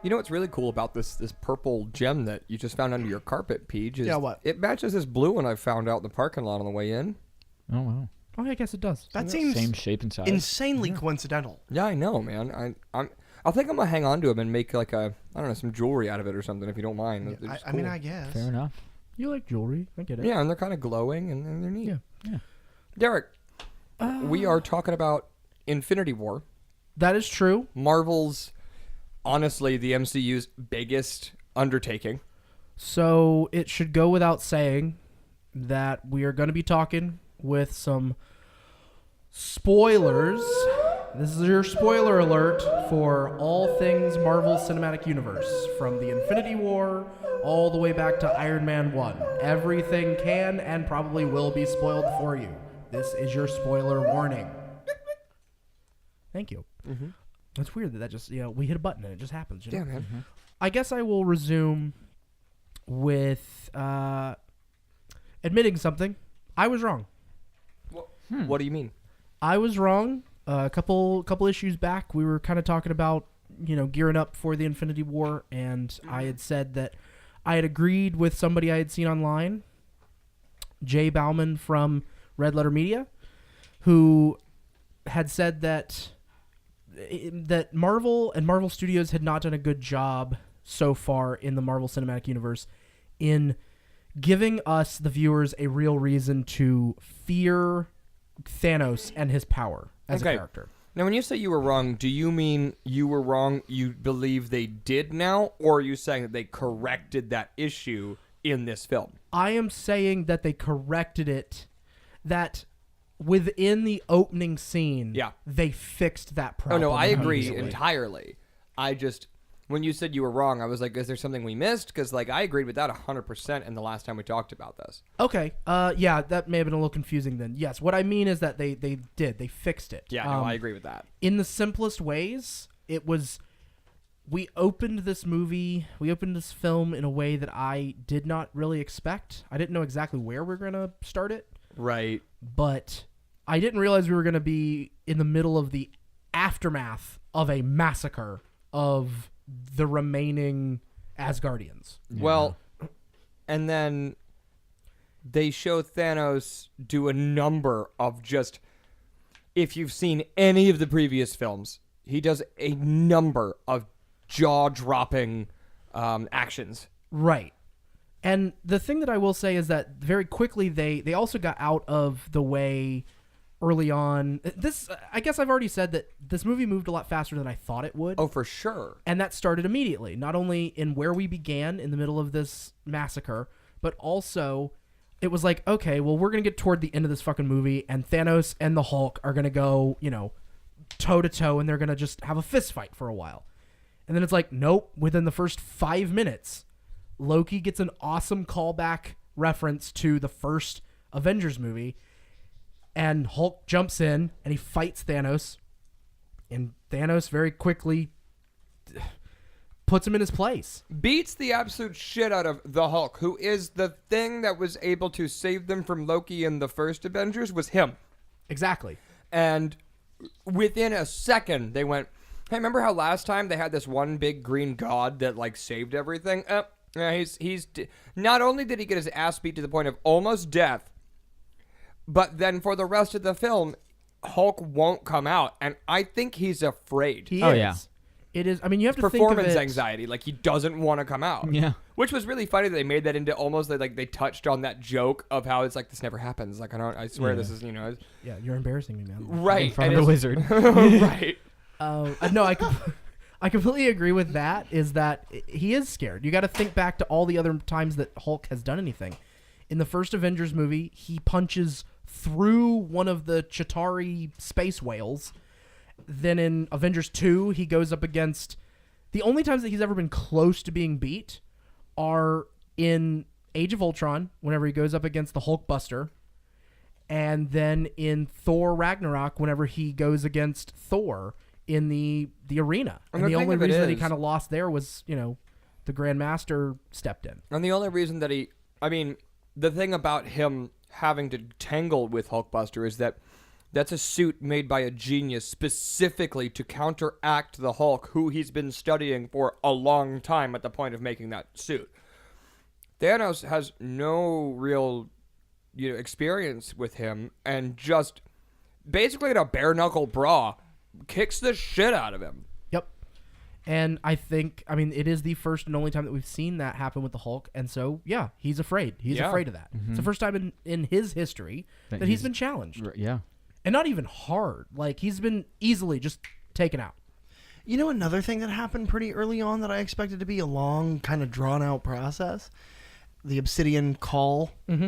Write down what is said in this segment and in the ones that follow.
You know what's really cool about this purple gem that you just found under your carpet, Peach? Is what? It matches this blue one I found out in the parking lot on the way in. Oh, wow. Oh, I guess it does. That seems Same shape and size. insanely coincidental. Yeah, I know, man. I think I'm gonna hang on to them and make like some jewelry out of it or something if you don't mind. Yeah, They're I mean, cool. I guess. Fair enough. You like jewelry? I get it. Yeah, and they're kind of glowing and they're neat. Yeah. Derek, we are talking about Infinity War. That is true. Marvel's, honestly, the MCU's biggest undertaking. So it should go without saying that we are going to be talking with some spoilers. This is your spoiler alert for all things Marvel Cinematic Universe, from the Infinity War all the way back to Iron Man 1. Everything can and probably will be spoiled for you. This is your spoiler warning. Thank you. Mm-hmm. It's weird that just, we hit a button and it just happens. You know? Yeah, man. Mm-hmm. I guess I will resume with admitting something. I was wrong. What do you mean? I was wrong. A couple issues back, we were kind of talking about, gearing up for the Infinity War, and I had said that I had agreed with somebody I had seen online, Jay Bauman from Red Letter Media, who had said that Marvel and Marvel Studios had not done a good job so far in the Marvel Cinematic Universe in giving us, the viewers, a real reason to fear Thanos and his power as a character. Now, when you say you were wrong, do you mean you were wrong, you believe they did now, or are you saying that they corrected that issue in this film? I am saying that they corrected it, that within the opening scene, they fixed that problem. Oh, no, I agree immediately. entirely. When you said you were wrong, I was like, is there something we missed? Because, I agreed with that 100% in the last time we talked about this. Okay. Yeah, that may have been a little confusing then. Yes, what I mean is that they fixed it. Yeah, no, I agree with that. In the simplest ways, it was, we opened this film in a way that I did not really expect. I didn't know exactly where we were going to start it. Right. But I didn't realize we were going to be in the middle of the aftermath of a massacre of the remaining Asgardians. Yeah. Well, and then they show Thanos do a number of just, if you've seen any of the previous films, he does a number of jaw-dropping actions. Right. And the thing that I will say is that very quickly they also got out of the way early on. This, I guess I've already said that this movie moved a lot faster than I thought it would. Oh, for sure. And that started immediately, not only in where we began in the middle of this massacre, but also it was like, okay, well, we're going to get toward the end of this fucking movie, and Thanos and the Hulk are going to go, toe to toe, and they're going to just have a fist fight for a while. And then it's like, nope, within the first 5 minutes, Loki gets an awesome callback reference to the first Avengers movie, and Hulk jumps in and he fights Thanos, and Thanos very quickly puts him in his place. Beats the absolute shit out of the Hulk, who is the thing that was able to save them from Loki in the first Avengers, was him. Exactly. And within a second, they went, hey, remember how last time they had this one big green god that, saved everything? He's not only did he get his ass beat to the point of almost death, but then for the rest of the film, Hulk won't come out, and I think he's afraid. He is. Yeah. It is. I mean, you have to think of it. Performance anxiety, he doesn't want to come out. Yeah. Which was really funny that they made that into almost they touched on that joke of how it's this never happens. I swear this is Yeah, you're embarrassing me, man. Right. In front of the wizard. Right. No, I completely agree with that. Is that he is scared. You got to think back to all the other times that Hulk has done anything. In the first Avengers movie, he punches through one of the Chitauri space whales. Then in Avengers 2, he goes up against... The only times that he's ever been close to being beat are in Age of Ultron, whenever he goes up against the Hulkbuster, and then in Thor Ragnarok, whenever he goes against Thor in the arena. And the only reason that he kind of lost there was, the Grand Master stepped in. And the only reason that the thing about him having to tangle with Hulkbuster is that That's a suit made by a genius specifically to counteract the Hulk, who he's been studying for a long time at the point of making that suit. Thanos has no real, experience with him, and just basically in a bare knuckle brawl, kicks the shit out of him. Yep. And I mean, it is the first and only time that we've seen that happen with the Hulk, and so yeah, he's afraid. He's afraid of that. It's the first time in his history that he's been challenged. Yeah. And not even hard. Like, he's been easily just taken out. You know, another thing that happened pretty early on that I expected to be a long, kind of drawn-out process? The Obsidian Call. Mm-hmm.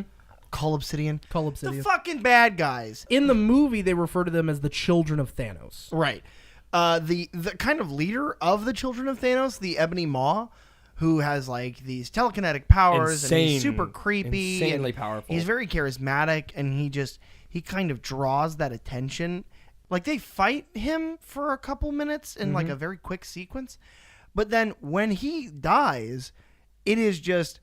Call Obsidian. Call Obsidian. The fucking bad guys. In the movie, they refer to them as the children of Thanos. Right. The kind of leader of the children of Thanos, the Ebony Maw, who has, like, these telekinetic powers. And he's super creepy. Insanely powerful. He's very charismatic, and he kind of draws that attention. Like, they fight him for a couple minutes in, like, a very quick sequence. But then when he dies, it is just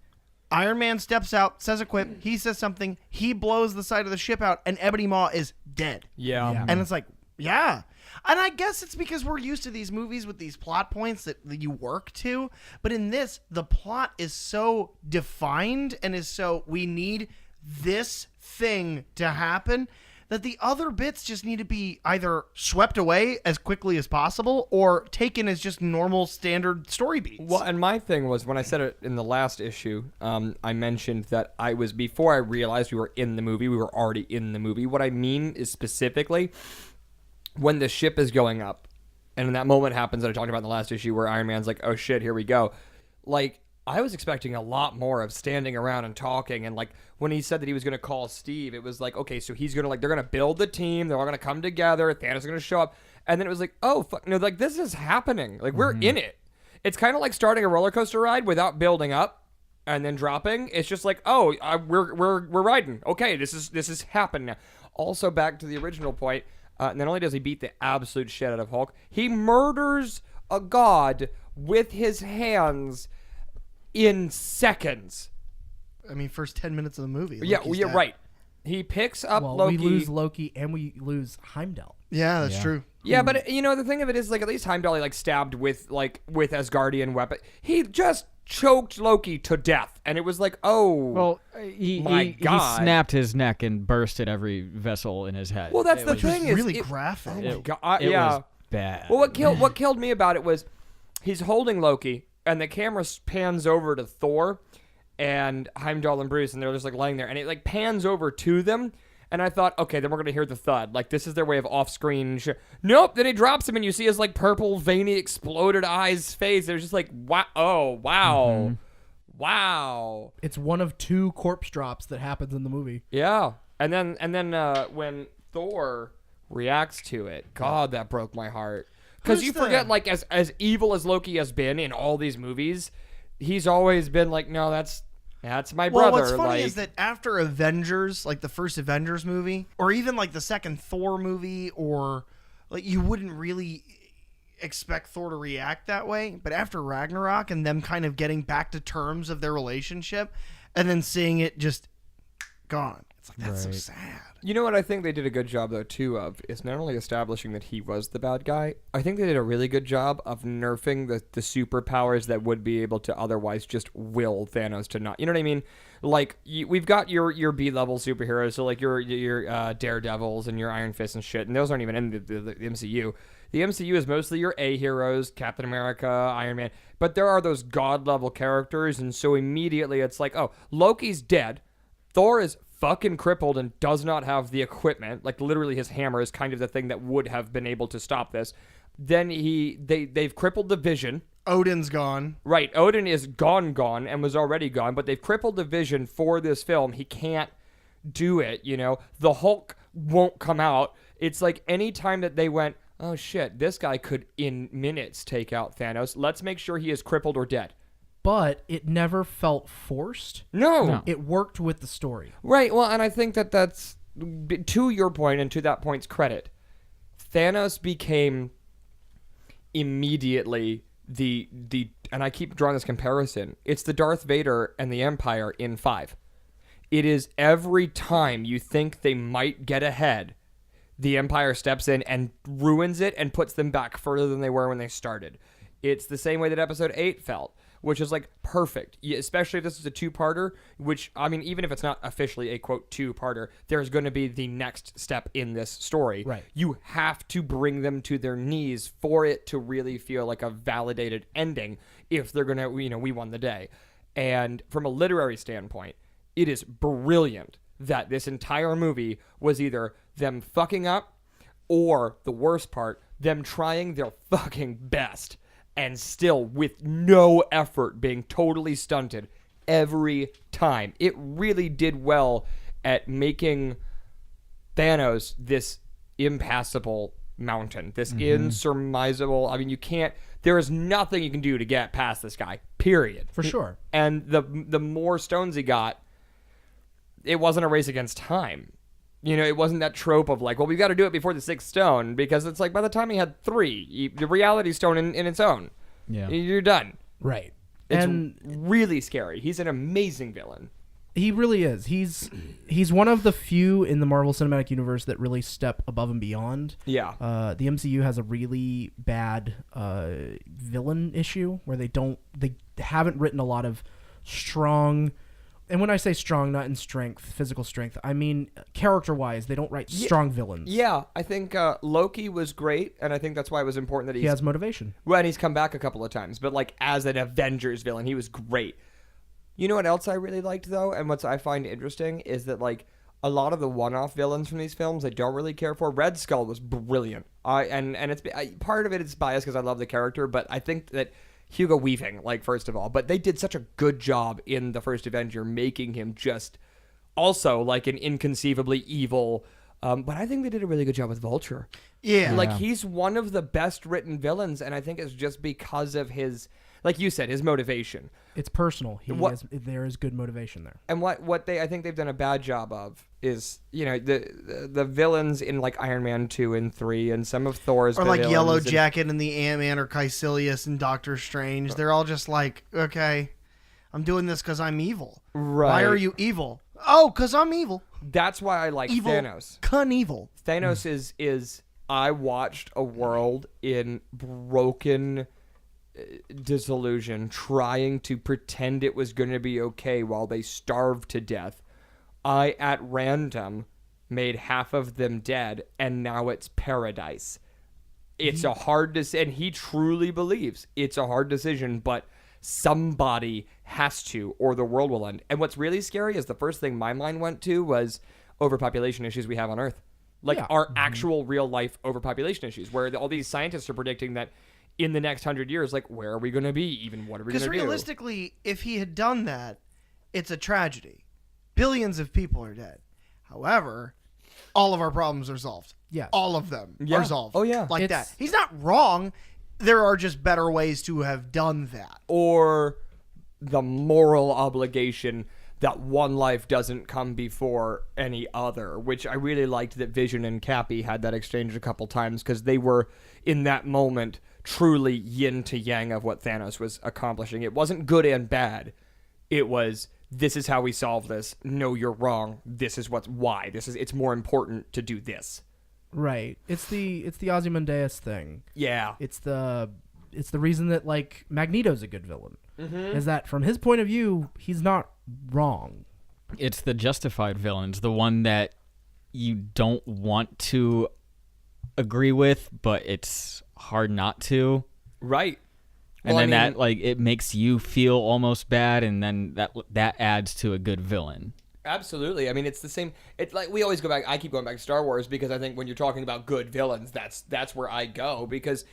Iron Man steps out, says a quip, he says something, he blows the side of the ship out, and Ebony Maw is dead. Yeah. And it's like, yeah. And I guess it's because we're used to these movies with these plot points that you work to. But in this, the plot is so defined and is so, we need this thing to happen, that the other bits just need to be either swept away as quickly as possible or taken as just normal standard story beats. Well, and my thing was, when I said it in the last issue, I mentioned that before I realized we were in the movie, we were already in the movie. What I mean is specifically when the ship is going up, and that moment happens that I talked about in the last issue where Iron Man's like, oh shit, here we go. Like, I was expecting a lot more of standing around and talking, and like when he said that he was going to call Steve, it was like, okay, so he's going to they're going to build the team, they're all going to come together, Thanos is going to show up, and then it was like, oh fuck, no, like this is happening, like we're in it. It's kind of like starting a roller coaster ride without building up and then dropping. It's just like, oh, we're riding. Okay, this is happening now. Also, back to the original point, not only does he beat the absolute shit out of Hulk, he murders a god with his hands in seconds. I mean, first 10 minutes of the movie. Yeah, Loki's you're dead. right. He picks up Well, Loki. we lose Loki and we lose Heimdall. Yeah, that's true. Yeah, but the thing of it is, like, at least Heimdall like stabbed with Asgardian weapon. He just choked Loki to death, and it was like, oh, Well, he snapped his neck and bursted every vessel in his head. well, that's the Which was thing. Is really it, graphic. oh my It- God, it yeah. was bad. Well, what killed me about it was he's holding Loki, and the camera pans over to Thor and Heimdall and Bruce, and they're just like laying there, and it like pans over to them, and I thought, okay, then we're gonna hear the thud. Like, this is their way of off-screen. Nope. Then he drops him, and you see his like purple, veiny, exploded eyes face. They're just like, wow, oh wow, wow. It's one of two corpse drops that happens in the movie. Yeah, and then when Thor reacts to it, God, that broke my heart. Because Who's you the- forget, like, as evil as Loki has been in all these movies, he's always been like, no, that's my brother. Well, what's funny like, is that after Avengers, like the first Avengers movie, or even like the second Thor movie, or like you wouldn't really expect Thor to react that way. But after Ragnarok and them kind of getting back to terms of their relationship, and then seeing it just gone, it's like that's so Right. sad. You know what I think they did a good job, though, too, of is not only establishing that he was the bad guy, I think they did a really good job of nerfing the superpowers that would be able to otherwise just will Thanos to not. You know what I mean? Like, we've got your B-level superheroes, so like your Daredevils and your Iron Fists and shit, and those aren't even in the MCU. The MCU is mostly your A heroes, Captain America, Iron Man, but there are those god-level characters, and so immediately it's like, oh, Loki's dead, Thor is fucking crippled and does not have the equipment. Like, literally his hammer is kind of the thing that would have been able to stop this. Then they've crippled the Vision. Odin's gone. Right, Odin is gone and was already gone, but they've crippled the Vision for this film. He can't do it, you know. The Hulk won't come out. It's like any time that they went, oh shit, this guy could in minutes take out Thanos. Let's make sure he is crippled or dead. But it never felt forced. No. It worked with the story. Right, well, and I think that's, to your point and to that point's credit, Thanos became immediately the and I keep drawing this comparison, it's the Darth Vader and the Empire in 5. It is every time you think they might get ahead, the Empire steps in and ruins it and puts them back further than they were when they started. It's the same way that episode 8 felt, which is like perfect, especially if this is a two-parter, which, I mean, even if it's not officially a, quote, two-parter, there's going to be the next step in this story. Right. You have to bring them to their knees for it to really feel like a validated ending if they're going to, we won the day. And from a literary standpoint, it is brilliant that this entire movie was either them fucking up or, the worst part, them trying their fucking best and still with no effort being totally stunted every time. It really did well at making Thanos this impassable mountain, this insurmountable. I mean, there is nothing you can do to get past this guy, period. For sure. And the more stones he got, it wasn't a race against time. It wasn't that trope of like, well, we've got to do it before the 6th stone, because it's like by the time he had 3, the reality stone in its own, you're done. Right. It's and really scary. He's an amazing villain. he really is. He's one of the few in the Marvel Cinematic Universe that really step above and beyond. Yeah. The MCU has a really bad villain issue where they haven't written a lot of strong. And when I say strong, not in strength, physical strength, I mean character-wise, they don't write strong villains. Yeah, I think Loki was great, and I think that's why it was important that he has motivation. Well, and he's come back a couple of times, but like as an Avengers villain, he was great. You know what else I really liked though, and what I find interesting is that like a lot of the one-off villains from these films I don't really care for. Red Skull was brilliant. And it's part of it is biased because I love the character, but I think that Hugo Weaving, like, first of all, but they did such a good job in the first Avenger making him just also like an inconceivably evil. But I think they did a really good job with Vulture. Yeah. Like, he's one of the best written villains, and I think it's just because of his, like you said, his motivation. It's personal. There is good motivation there. And what I think they've done a bad job of is, the villains in like Iron Man 2 and 3 and some of Thor's or like Yellow and Jacket and the Ant-Man or Caecilius and Doctor Strange. They're all just like, okay, I'm doing this because I'm evil. Right. Why are you evil? Oh, because I'm evil. That's why I like Evil. Thanos. Knievel. Thanos is I watched a world in broken disillusion trying to pretend it was going to be okay while they starved to death. I, at random, made half of them dead, and now it's paradise. It's a hard decision, and he truly believes it's a hard decision, but somebody has to, or the world will end. And what's really scary is the first thing my mind went to was overpopulation issues we have on Earth. Like, our actual real-life overpopulation issues, where all these scientists are predicting that in the next 100 years, like, where are we going to be? Even what are we going to do? Because realistically, if he had done that, it's a tragedy. Billions of people are dead. However, all of our problems are solved. Yeah. All of them are solved. Oh, yeah. Like that. He's not wrong. There are just better ways to have done that. Or the moral obligation that one life doesn't come before any other, which I really liked that Vision and Cappy had that exchange a couple times because they were, in that moment, truly yin to yang of what Thanos was accomplishing. It wasn't good and bad. It was, this is how we solve this. No, you're wrong. This is why. It's more important to do this. Right. It's the Ozymandias thing. Yeah. It's the reason that like Magneto's a good villain. Mm-hmm. Is that from his point of view, he's not wrong. It's the justified villains, the one that you don't want to agree with, but it's hard not to. Right. And then that like it makes you feel almost bad, and then that adds to a good villain. Absolutely. I mean, it's the same. It's like we always go back. I keep going back to Star Wars because I think when you're talking about good villains, that's where I go. Because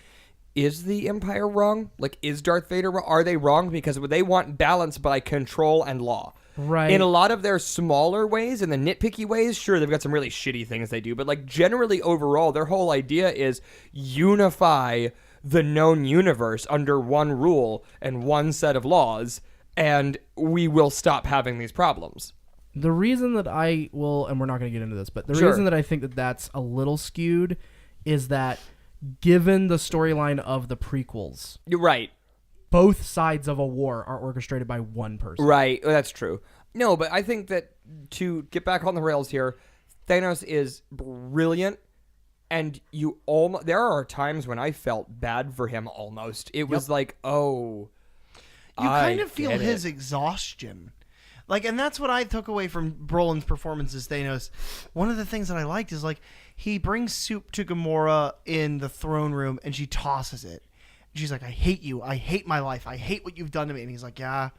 is the Empire wrong? Like, is Darth Vader wrong? Are they wrong? Because they want balance by control and law. Right. In a lot of their smaller ways, in the nitpicky ways, sure, they've got some really shitty things they do. But like generally overall, their whole idea is unify the known universe under one rule and one set of laws, and we will stop having these problems. The reason that I will, and we're not going to get into this, but the Sure. reason that I think that that's a little skewed is that given the storyline of the prequels, You're right. both sides of a war are orchestrated by one person. Right. Well, that's true. No, but I think that to get back on the rails here, Thanos is brilliant and you almost there are times when I felt bad for him almost. It was like, oh, You I kind of feel get his it. exhaustion. Like, and that's what I took away from Brolin's performance as Thanos. One of the things that I liked is, like, he brings soup to Gamora in the throne room, and she tosses it. And she's like, I hate you. I hate my life. I hate what you've done to me. And he's like, yeah,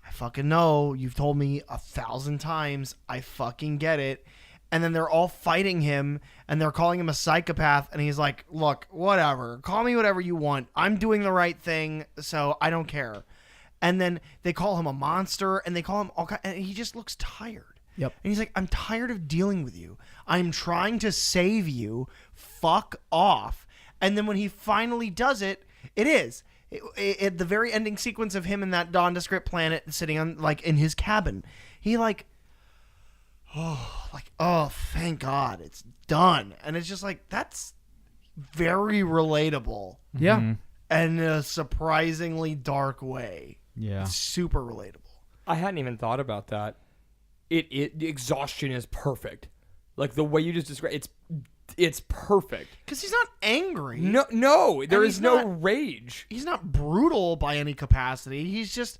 I fucking know. You've told me 1,000 times. I fucking get it. And then they're all fighting him, and they're calling him a psychopath. And he's like, look, whatever. Call me whatever you want. I'm doing the right thing, so I don't care. And then they call him a monster, and they call him all kinds, and he just looks tired. Yep. And he's like, I'm tired of dealing with you. I'm trying to save you. Fuck off. And then when he finally does it, it is. The very ending sequence of him in that nondescript planet sitting on, like, in his cabin. He, like, oh, thank God, it's done. And it's just like, that's very relatable. Yeah. In a surprisingly dark way. Yeah. It's super relatable. I hadn't even thought about that. The exhaustion is perfect. Like the way you just described, it's perfect. Because he's not angry. No, there he's is no not- rage. He's not brutal by any capacity. He's just.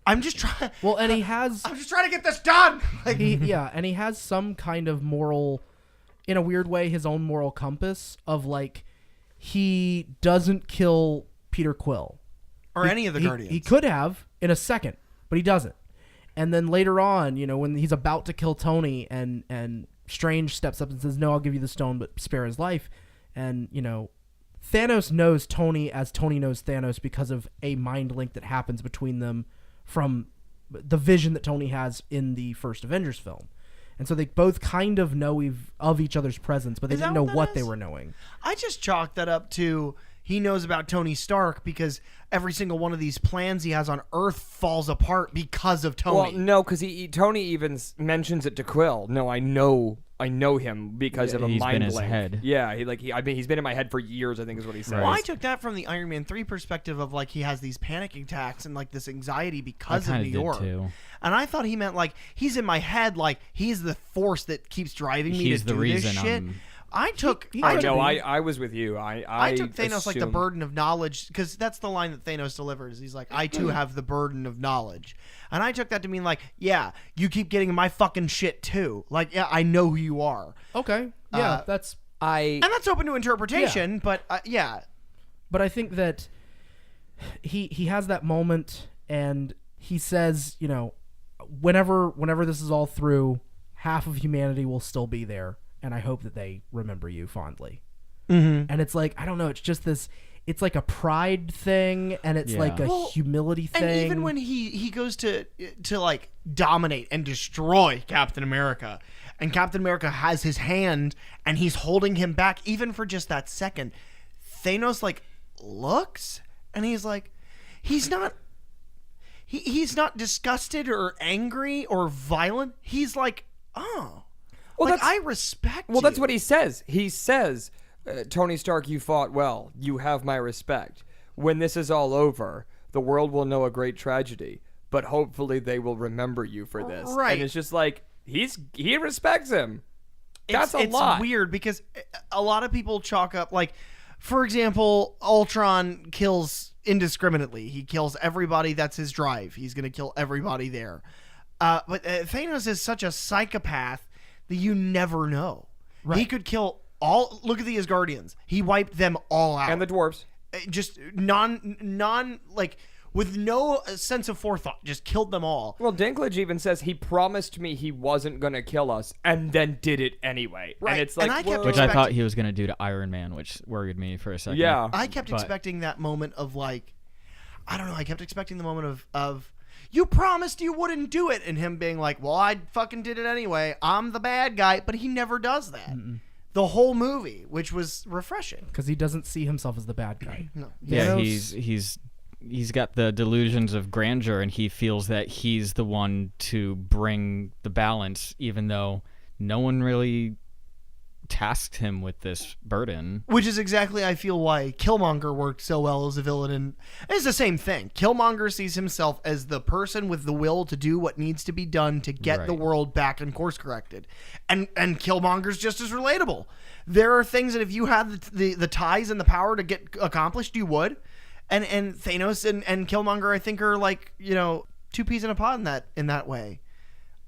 I'm just trying. Well, and he has I'm just trying to get this done. Like, and he has some kind of moral, in a weird way, his own moral compass of, like, he doesn't kill Peter Quill. or any of the Guardians. He could have in a second, but he doesn't. And then later on, when he's about to kill Tony, and Strange steps up and says, "No, I'll give you the stone, but spare his life." And Thanos knows Tony as Tony knows Thanos because of a mind link that happens between them from the vision that Tony has in the first Avengers film. And so they both kind of know of each other's presence, but they Is didn't that know what what that they is? were knowing. I just chalked that up to he knows about Tony Stark because every single one of these plans he has on Earth falls apart because of Tony. Well, no, because Tony even mentions it to Quill. No, I know him because of a he's mind been in his link. head. Yeah, he's been in my head for years. I think is what he said. Well, I took that from the Iron Man 3 perspective of, like, he has these panic attacks and, like, this anxiety because of I New kinda did, York. too. And I thought he meant, like, he's in my head, like, he's the force that keeps driving me He's to the do reason this shit. I took I know. I was with you. I took Thanos like the assumed- burden of knowledge, because that's the line that Thanos delivers. He's like, I too have the burden of knowledge. And I took that to mean, like, yeah, you keep getting my fucking shit too. Like, yeah, I know who you are. Okay. Yeah, that's... And that's open to interpretation, but yeah. But I think that he has that moment, and he says, whenever this is all through, half of humanity will still be there, and I hope that they remember you fondly. Mm-hmm. And it's like, I don't know, it's just this, it's like a pride thing, and it's like a humility thing. And even when he goes to like dominate and destroy Captain America, and Captain America has his hand and he's holding him back even for just that second, Thanos like looks and he's like, he's not disgusted or angry or violent. He's like, oh, Well, like, that's- I respect Well, you. that's what he says. He says, Tony Stark, you fought well. You have my respect. When this is all over, the world will know a great tragedy, but hopefully they will remember you for this. Right. And it's just like, he respects him. That's a it's lot. weird because a lot of people chalk up, like, for example, Ultron kills indiscriminately. He kills everybody. That's his drive. He's going to kill everybody there. But Thanos is such a psychopath that you never know. Right. He could kill all. Look at the Asgardians. He wiped them all out. And the dwarves. Just non like, with no sense of forethought, just killed them all. Well, Dinklage even says he promised me he wasn't going to kill us and then did it anyway. Right. And it's like, And I kept whoa. Which I thought he was going to do to Iron Man, which worried me for a second. Yeah. I kept But- expecting that moment of, like, I don't know. I kept expecting the moment of you promised you wouldn't do it, and him being like, well, I fucking did it anyway. I'm the bad guy. But he never does that. The whole movie, which was refreshing. because he doesn't see himself as the bad guy. No. Yeah, Thanos- he's got the delusions of grandeur, and he feels that he's the one to bring the balance, even though no one really tasked him with this burden. Which is exactly, I feel, why Killmonger worked so well as a villain. And it's the same thing. Killmonger sees himself as the person with the will to do what needs to be done to get the Right. world back and course corrected. And Killmonger's just as relatable. There are things that if you had the ties and the power to get accomplished, you would. And Thanos and Killmonger, I think, are like, two peas in a pod in that way.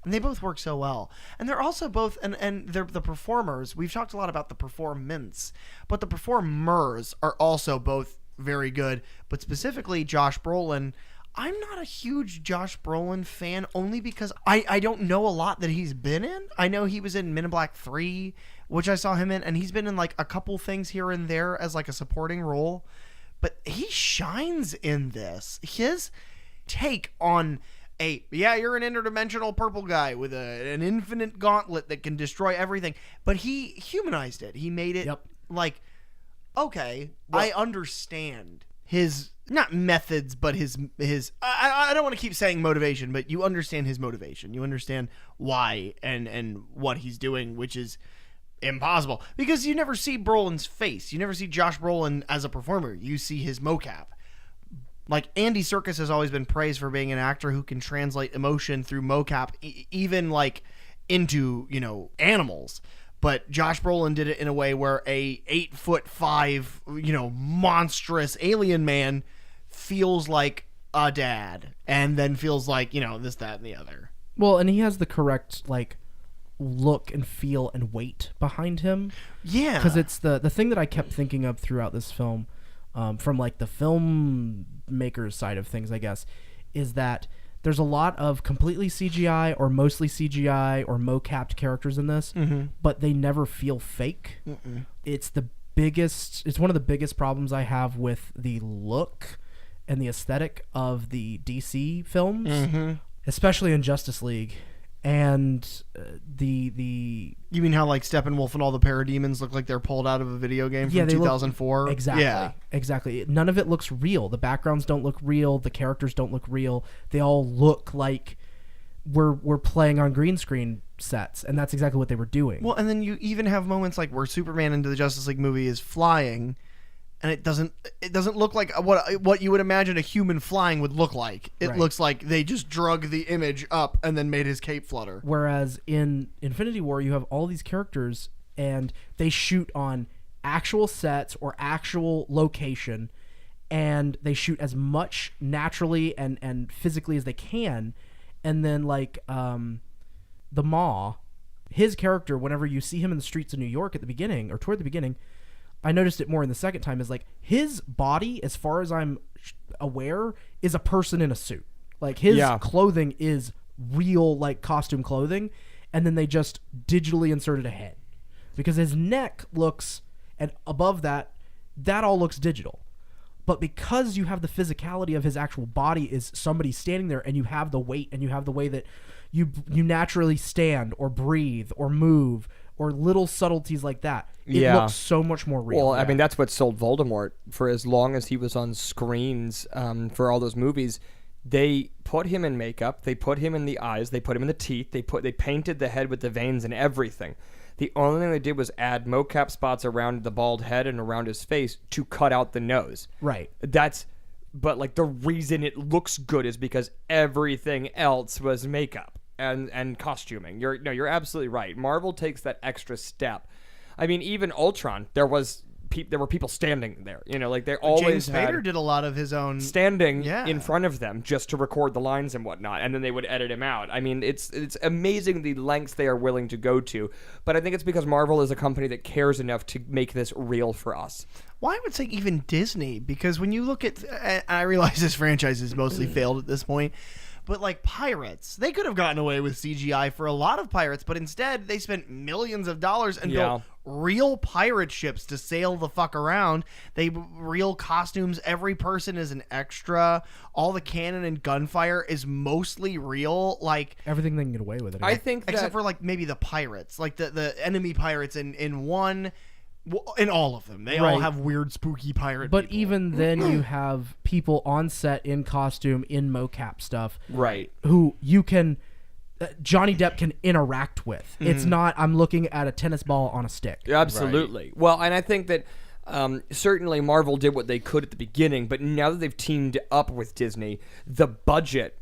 And they both work so well. And they're also both, and they're the performers. We've talked a lot about the performance, but the performers are also both very good. But specifically, Josh Brolin, I'm not a huge Josh Brolin fan, only because I don't know a lot that he's been in. I know he was in Men in Black 3, which I saw him in, and he's been in like a couple things here and there as like a supporting role. But he shines in this. His take on you're an interdimensional purple guy with an infinite gauntlet that can destroy everything. But he humanized it. He made it like, okay, I understand his, not methods, but his I don't want to keep saying motivation, but you understand his motivation. You understand why and what he's doing, which is impossible. Because you never see Brolin's face. You never see Josh Brolin as a performer. You see his mocap. Like, Andy Serkis has always been praised for being an actor who can translate emotion through mocap, even, like, into, animals. But Josh Brolin did it in a way where a 8'5", monstrous alien man feels like a dad. And then feels like, this, that, and the other. Well, and he has the correct, like, look and feel and weight behind him. Yeah. Because it's the thing that I kept thinking of throughout this film, from like the filmmaker's side of things, I guess, is that there's a lot of completely CGI or mostly CGI or mocapped characters in this, but they never feel fake. It's one of the biggest problems I have with the look and the aesthetic of the DC films, especially in Justice League. And the You mean how like Steppenwolf and all the parademons look like they're pulled out of a video game from 2004? Exactly. Yeah. Exactly. None of it looks real. The backgrounds don't look real. The characters don't look real. They all look like we're playing on green screen sets, and that's exactly what they were doing. Well, and then you even have moments like where Superman into the Justice League movie is flying, and it doesn't look like what you would imagine a human flying would look like. It Right. looks like they just drug the image up and then made his cape flutter. Whereas in Infinity War, you have all these characters, and they shoot on actual sets or actual location, and they shoot as much naturally and physically as they can. And then like the Maw, his character, whenever you see him in the streets of New York at the beginning or toward the beginning, I noticed it more in the second time, is like his body, as far as I'm aware, is a person in a suit. Like his clothing is real, like costume clothing, and then they just digitally inserted a head, because his neck looks, and above that all looks digital. But because you have the physicality of his actual body is somebody standing there, and you have the weight and you have the way that you naturally stand or breathe or move or little subtleties like that, it looks so much more real. Well, I mean, that's what sold Voldemort for as long as he was on screens for all those movies. They put him in makeup, they put him in the eyes, they put him in the teeth, they painted the head with the veins and everything. The only thing they did was add mocap spots around the bald head and around his face to cut out the nose. Right. But like the reason it looks good is because everything else was makeup and costuming. You're absolutely right. Marvel takes that extra step. I mean, even Ultron, there were people standing there. Like they always James Spader did a lot of his own standing in front of them just to record the lines and whatnot, and then they would edit him out. I mean, it's amazing the lengths they are willing to go to, but I think it's because Marvel is a company that cares enough to make this real for us. Well, I would say even Disney, because when you look at, and I realize this franchise has mostly failed at this point, but like Pirates, they could have gotten away with CGI for a lot of pirates, but instead they spent millions of dollars and built real pirate ships to sail the fuck around. They real costumes. Every person is an extra. All the cannon and gunfire is mostly real. Like everything they can get away with it. I think except for like maybe the pirates, like the enemy pirates in one. In all of them, they all have weird, spooky pirate. But people. even then, you have people on set in costume, in mocap stuff, right? Who you can Johnny Depp can interact with. It's not I'm looking at a tennis ball on a stick. Absolutely. Well, and I think that certainly Marvel did what they could at the beginning, but now that they've teamed up with Disney, the budget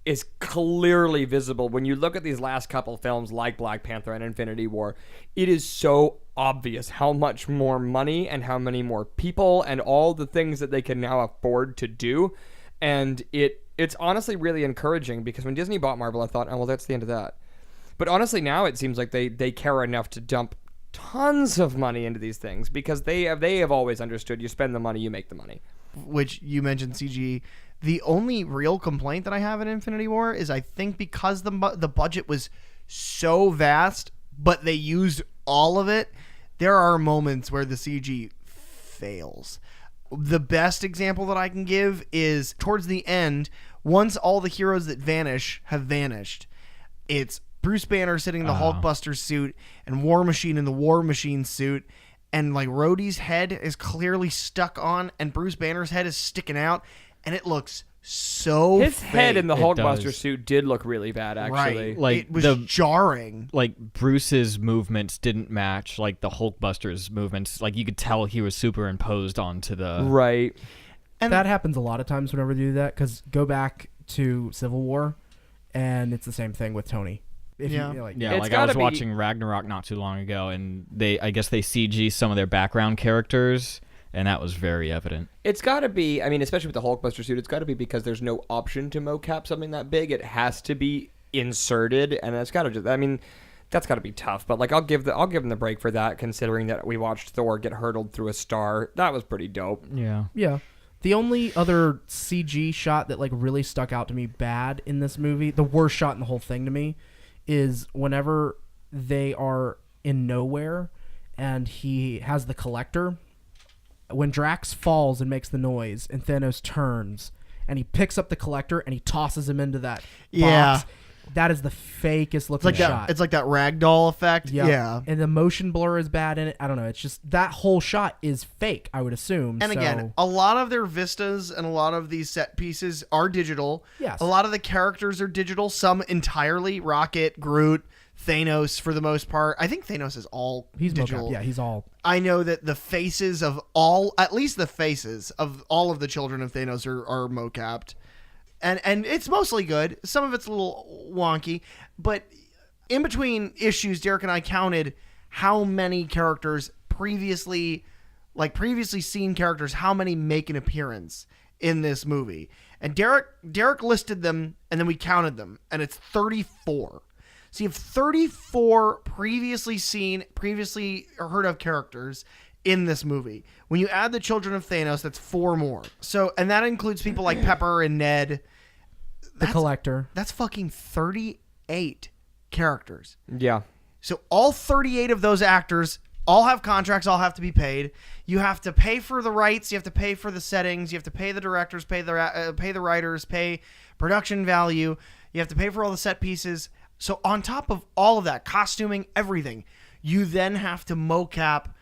is clearly visible. When you look at these last couple films like Black Panther and Infinity War, it is so obvious how much more money and how many more people and all the things that they can now afford to do. And it's honestly really encouraging, because when Disney bought Marvel, I thought, oh, well, that's the end of that. But honestly, now it seems like they care enough to dump tons of money into these things, because they have always understood you spend the money, you make the money. Which you mentioned CG. The only real complaint that I have in Infinity War is I think because the budget was so vast, but they used all of it, there are moments where the CG fails. The best example that I can give is towards the end, once all the heroes that vanish have vanished. It's Bruce Banner sitting in the Hulkbuster suit and War Machine in the War Machine suit, and like Rhodey's head is clearly stuck on and Bruce Banner's head is sticking out, and it looks so His head fake. in the It Hulkbuster does. suit did look really bad, actually. Right. Like, it was the- jarring. Like Bruce's movements didn't match like the Hulkbuster's movements. Like you could tell he was superimposed onto the. Right. And That happens a lot of times whenever they do that, because go back to Civil War, and it's the same thing with Tony. If Yeah. you, like, Yeah, It's like I was gotta be- watching Ragnarok not too long ago, and I guess they CG some of their background characters, and that was very evident. It's got to be, I mean, especially with the Hulkbuster suit, it's got to be because there's no option to mocap something that big. It has to be inserted, and it's got to just, I mean, that's got to be tough. But like, I'll give them the break for that, considering that we watched Thor get hurtled through a star. That was pretty dope. Yeah. Yeah. The only other CG shot that like really stuck out to me bad in this movie, the worst shot in the whole thing to me, is whenever they are in nowhere and he has the collector. When Drax falls and makes the noise and Thanos turns and he picks up the collector and he tosses him into that Yeah. box, that is the fakest It's looking like shot. that. It's like that ragdoll effect. Yeah. Yeah. And the motion blur is bad in it. I don't know. It's just that whole shot is fake, I would assume. And again, a lot of their vistas and a lot of these set pieces are digital. Yes. A lot of the characters are digital, some entirely. Rocket, Groot, Thanos for the most part. I think Thanos is all he's digital. mocap. Yeah, he's all. I know that the faces of at least the faces of all of the children of Thanos are mocapped. And it's mostly good. Some of it's a little wonky. But in between issues, Derek and I counted how many characters previously seen characters, how many make an appearance in this movie. And Derek listed them, and then we counted them, and it's 34. So you have 34 previously heard of characters in this movie. When you add the children of Thanos, that's 4 more. So, and that includes people like Pepper and Ned. The collector. That's fucking 38 characters. Yeah. So all 38 of those actors all have contracts, all have to be paid. You have to pay for the rights, you have to pay for the settings, you have to pay the directors, pay the writers, pay production value, you have to pay for all the set pieces. So on top of all of that, costuming, everything, you then have to mocap,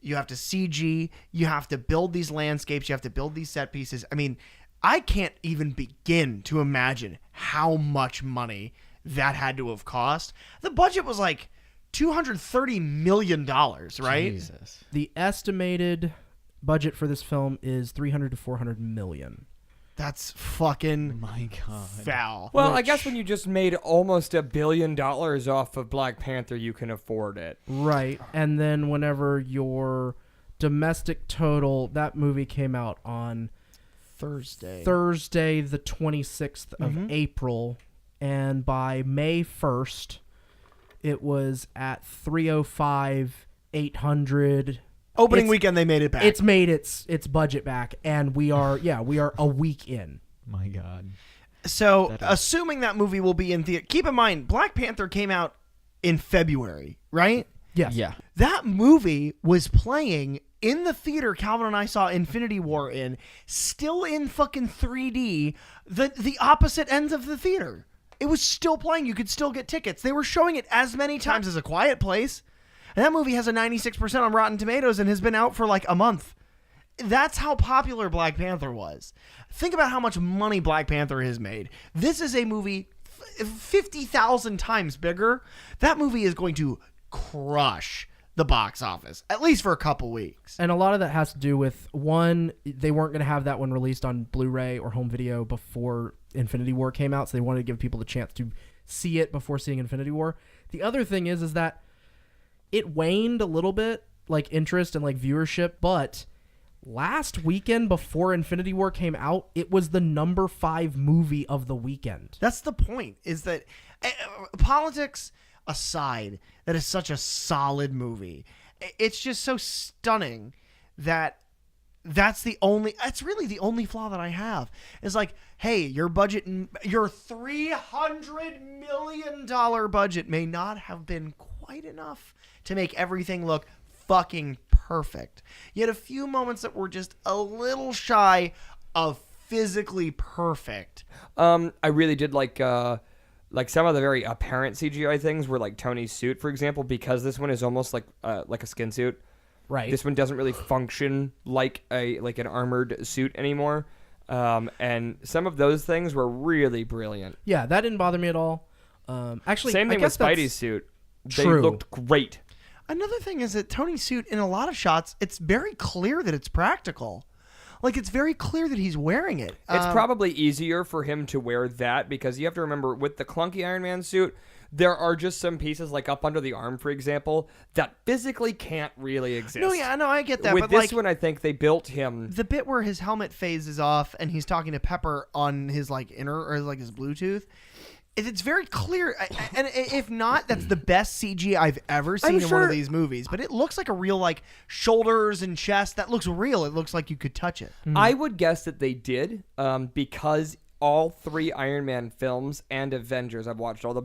you have to CG, you have to build these landscapes, you have to build these set pieces. I mean, I can't even begin to imagine how much money that had to have cost. The budget was like $230 million, right? Jesus. The estimated budget for this film is 300 to 400 million. That's fucking My God. foul. Well, I guess when you just made almost $1 billion off of Black Panther, you can afford it. Right. And then whenever your domestic total, that movie came out on Thursday. Thursday, the 26th of April, and by May 1st, it was at 305, 800. Opening It's- weekend, they made it back. It's made its budget back, and we are a week in. My God. So, That is- assuming that movie will be in theater, keep in mind, Black Panther came out in February, right? Yes. Yeah. That movie was playing in the theater Calvin and I saw Infinity War in, still in fucking 3D, the opposite ends of the theater. It was still playing. You could still get tickets. They were showing it as many times as A Quiet Place. And that movie has a 96% on Rotten Tomatoes and has been out for like a month. That's how popular Black Panther was. Think about how much money Black Panther has made. This is a movie, 50,000 times bigger. That movie is going to crush the box office, at least for a couple weeks. And a lot of that has to do with, one, they weren't going to have that one released on Blu-ray or home video before Infinity War came out, so they wanted to give people the chance to see it before seeing Infinity War. The other thing is that it waned a little bit, like interest and like viewership, but last weekend before Infinity War came out, it was the number 5 movie of the weekend. That's the point, is that politics aside, that is such a solid movie. It's just so stunning that that's really the only flaw that I have. It's like, hey, your budget, your $300 million budget may not have been quite enough to make everything look fucking perfect. You had a few moments that were just a little shy of physically perfect. I really did like some of the very apparent CGI things were like Tony's suit, for example, because this one is almost like a skin suit. Right. This one doesn't really function like an armored suit anymore. And some of those things were really brilliant. Yeah, that didn't bother me at all. Actually, same thing I guess with Spidey's suit. They true. looked great. Another thing is that Tony's suit, in a lot of shots, it's very clear that it's practical. Like, it's very clear that he's wearing it. It's probably easier for him to wear that because you have to remember, with the clunky Iron Man suit, there are just some pieces, like up under the arm, for example, that physically can't really exist. No, I get that. With but this like, one, I think they built him. the bit where his helmet phases off and he's talking to Pepper on his like inner or like his Bluetooth. It's very clear, and if not, that's the best CG I've ever seen in one of these movies. But it looks like a real, like, shoulders and chest. That looks real. It looks like you could touch it. I would guess that they did because all 3 Iron Man films and Avengers, I've watched all the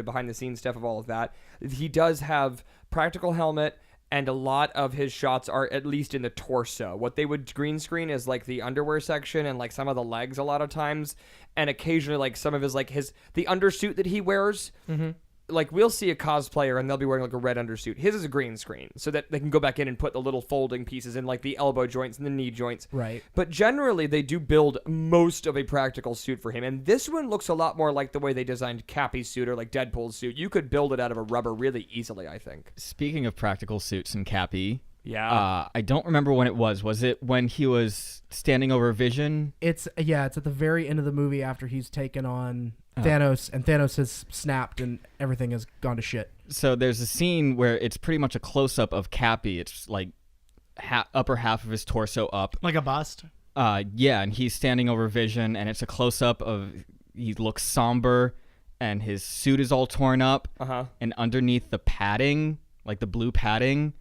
behind-the-scenes stuff of all of that, he does have practical helmet, and a lot of his shots are at least in the torso. What they would green screen is like the underwear section and like some of the legs a lot of times, and occasionally like some of his the undersuit that he wears. Mm-hmm. Like we'll see a cosplayer and they'll be wearing like a red undersuit. His is a green screen so that they can go back in and put the little folding pieces in like the elbow joints and the knee joints. Right. But generally they do build most of a practical suit for him. And this one looks a lot more like the way they designed Cappy's suit or like Deadpool's suit. You could build it out of a rubber really easily, I think. Speaking of practical suits and Cappy, Yeah. I don't remember when it was. Was it when he was standing over Vision? It's at the very end of the movie after he's taken on Thanos, and Thanos has snapped and everything has gone to shit. So there's a scene where it's pretty much a close-up of Cappy. It's like upper half of his torso up. Like a bust? Yeah, and he's standing over Vision, and it's a close-up of he looks somber, and his suit is all torn up, and underneath the padding, like the blue padding,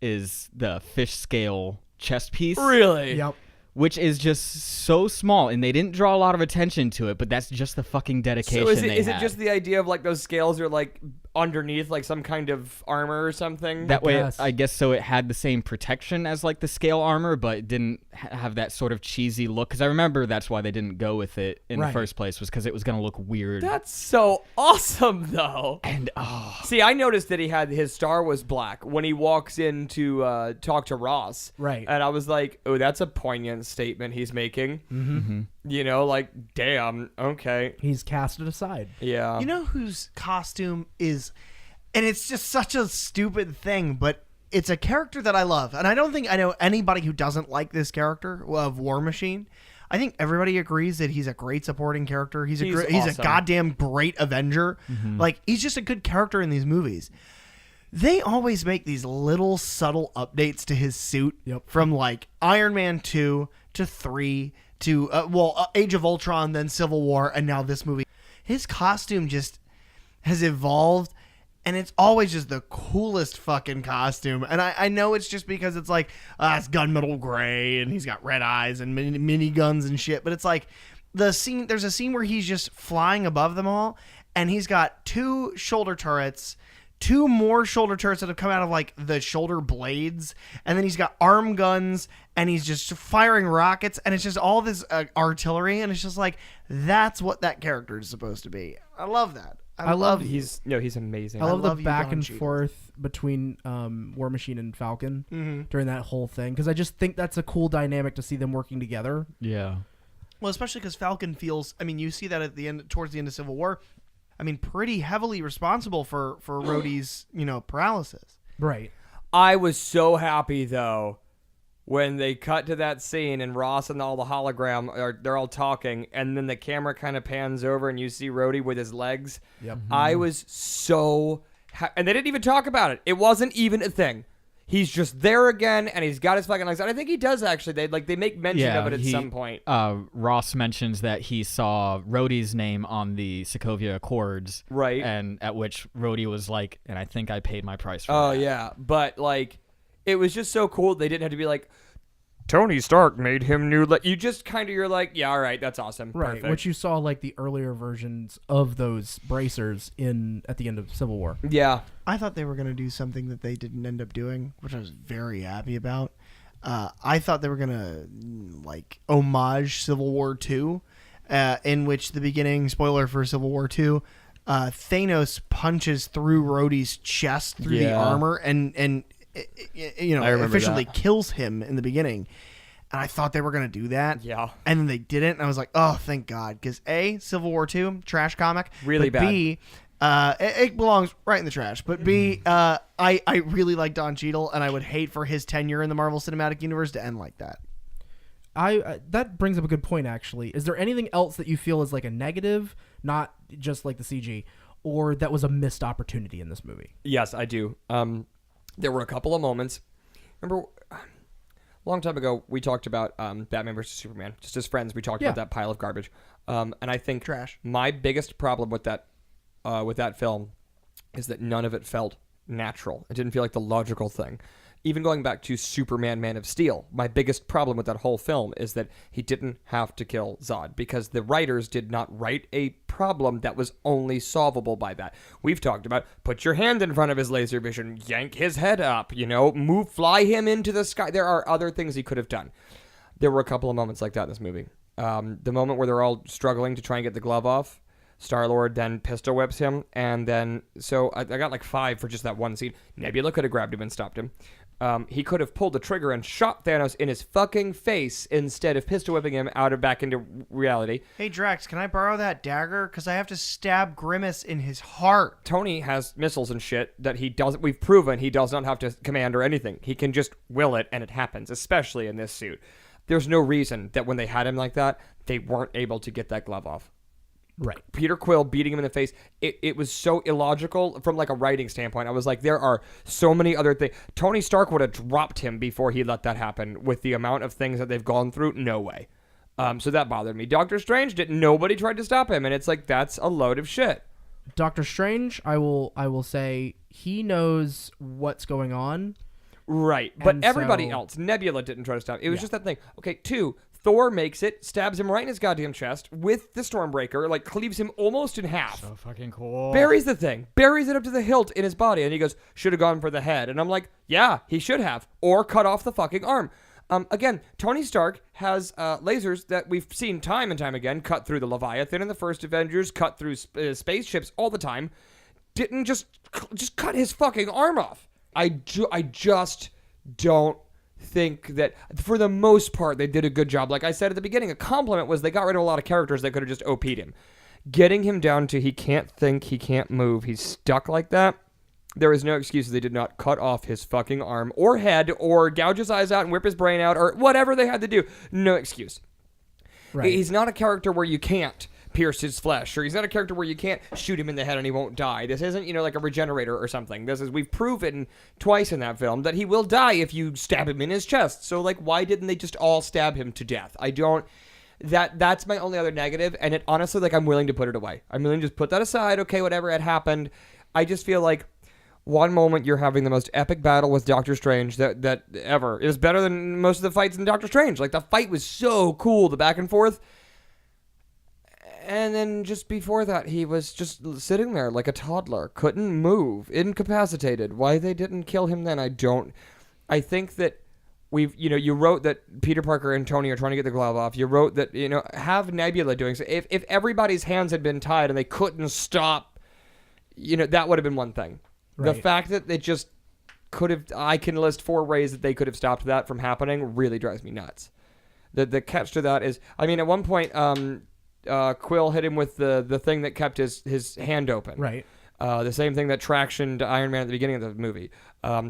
is the fish scale chest piece. Really? Yep. Which is just so small, and they didn't draw a lot of attention to it, but that's just the fucking dedication So is it just the idea of like those scales are like underneath like some kind of armor or something? That way, guess. I guess so it had the same protection as like the scale armor, but it didn't have that sort of cheesy look. Because I remember that's why they didn't go with it in the first place, was because it was going to look weird. That's so awesome, though. And see, I noticed that his star was black when he walks in to talk to Ross. Right. And I was like, oh, that's a poignant statement he's making. Mm-hmm. You know, like, damn, okay. He's cast it aside. Yeah. You know whose costume is, and it's just such a stupid thing, but it's a character that I love. And I don't think I know anybody who doesn't like this character of War Machine. I think everybody agrees that he's a great supporting character. He's a awesome. goddamn great Avenger. Mm-hmm. Like, he's just a good character in these movies. They always make these little subtle updates to his suit from like Iron Man 2 to 3 to Age of Ultron, then Civil War, and now this movie. His costume just has evolved, and it's always just the coolest fucking costume. And I know it's just because it's like it's gunmetal gray, and he's got red eyes and mini guns and shit. But it's like there's a scene where he's just flying above them all, and he's got 2 shoulder turrets. 2 more shoulder turrets that have come out of like the shoulder blades, and then he's got arm guns, and he's just firing rockets, and it's just all this artillery, and it's just like that's what that character is supposed to be. I love that. I love he's amazing. I love the you, back Don and Cheadle. forth between War Machine and Falcon during that whole thing, because I just think that's a cool dynamic to see them working together. yeah. Well, especially because Falcon feels. I mean, you see that at the end, towards the end of Civil War. pretty heavily responsible for Rhodey's, paralysis. Right. I was so happy though when they cut to that scene and Ross and all the hologram they're all talking, and then the camera kind of pans over and you see Rhodey with his legs. Yep. I was so and they didn't even talk about it. It wasn't even a thing. He's just there again, and he's got his fucking legs. And I think he does actually. They make mention of it at some point. Ross mentions that he saw Rhodey's name on the Sokovia Accords, right? And at which Rhodey was like, "And I think I paid my price for that." Oh yeah, but like, it was just so cool. They didn't have to be like, Tony Stark made him new. You just you're like, yeah, all right, that's awesome, right? Perfect. Which you saw like the earlier versions of those bracers at the end of Civil War. Yeah. I thought they were going to do something that they didn't end up doing, which I was very happy about. I thought they were going to homage Civil War 2, in which the beginning, spoiler for Civil War 2, Thanos punches through Rhodey's chest through the armor and officially kills him in the beginning. And I thought they were going to do that. Yeah. And then they didn't. And I was like, oh, thank God. Because A, Civil War 2, trash comic. Really but bad. B, it belongs right in the trash. But B, I really like Don Cheadle, and I would hate for his tenure in the Marvel Cinematic Universe to end like that. That brings up a good point, actually. Is there anything else that you feel is like a negative, not just like the CG, or that was a missed opportunity in this movie? Yes, I do. There were a couple of moments. Remember, a long time ago, we talked about Batman versus Superman. Just as friends, we talked about that pile of garbage. And I think Trash. My biggest problem with that film is that none of it felt natural. It didn't feel like the logical thing. Even going back to Superman Man of Steel, my biggest problem with that whole film is that he didn't have to kill Zod because the writers did not write a problem that was only solvable by that. We've talked about put your hand in front of his laser vision, yank his head up, fly him into the sky. There are other things he could have done. There were a couple of moments like that in this movie. The moment where they're all struggling to try and get the glove off, Star-Lord then pistol whips him, and then, so I got like 5 for just that one scene. Nebula could have grabbed him and stopped him. He could have pulled the trigger and shot Thanos in his fucking face instead of pistol whipping him back into reality. Hey, Drax, can I borrow that dagger? Because I have to stab Grimace in his heart. Tony has missiles and shit that he doesn't. We've proven he does not have to command or anything. He can just will it, and it happens, especially in this suit. There's no reason that when they had him like that, they weren't able to get that glove off. Right. Peter Quill beating him in the face, it was so illogical from like a writing standpoint. I was like, there are so many other things. Tony Stark would have dropped him before he let that happen with the amount of things that they've gone through. No way. So that bothered me. Doctor Strange didn't. Nobody tried to stop him, and it's like, that's a load of shit. Doctor Strange, I will say he knows what's going on. Right. But And everybody so- else, Nebula didn't try to stop. It was just that thing. Okay, 2, Thor makes it, stabs him right in his goddamn chest with the Stormbreaker, like cleaves him almost in half. So fucking cool. Buries the thing, buries it up to the hilt in his body, and he goes, should have gone for the head. And I'm like, yeah, he should have. Or cut off the fucking arm. Again, Tony Stark has lasers that we've seen time and time again, cut through the Leviathan in the first Avengers, cut through spaceships all the time. Didn't just cut his fucking arm off. I just don't think that, for the most part, they did a good job. Like I said at the beginning, a compliment was they got rid of a lot of characters that could have just OP'd him. Getting him down to he can't think, he can't move, he's stuck like that, there is no excuse they did not cut off his fucking arm or head or gouge his eyes out and whip his brain out or whatever they had to do. No excuse. Right. He's not a character where you can't pierce his flesh, or he's not a character where you can't shoot him in the head and he won't die. This isn't, like a regenerator or something. We've proven twice in that film that he will die if you stab him in his chest. So like, why didn't they just all stab him to death? That's my only other negative, and it honestly, like, I'm willing to put it away. I'm willing to just put that aside. Okay, whatever, it happened. I just feel like one moment you're having the most epic battle with Doctor Strange that ever. It was better than most of the fights in Doctor Strange. Like, the fight was so cool, the back and forth. And then just before that, he was just sitting there like a toddler, couldn't move, incapacitated. Why they didn't kill him then, I think that you wrote that Peter Parker and Tony are trying to get the glove off. You wrote that, have Nebula doing so. If everybody's hands had been tied and they couldn't stop, that would have been one thing. Right. The fact that they just could have, I can list 4 ways that they could have stopped that from happening, really drives me nuts. The catch to that is, at one point, Quill hit him with the thing that kept his hand open. Right. The same thing that tractioned Iron Man at the beginning of the movie.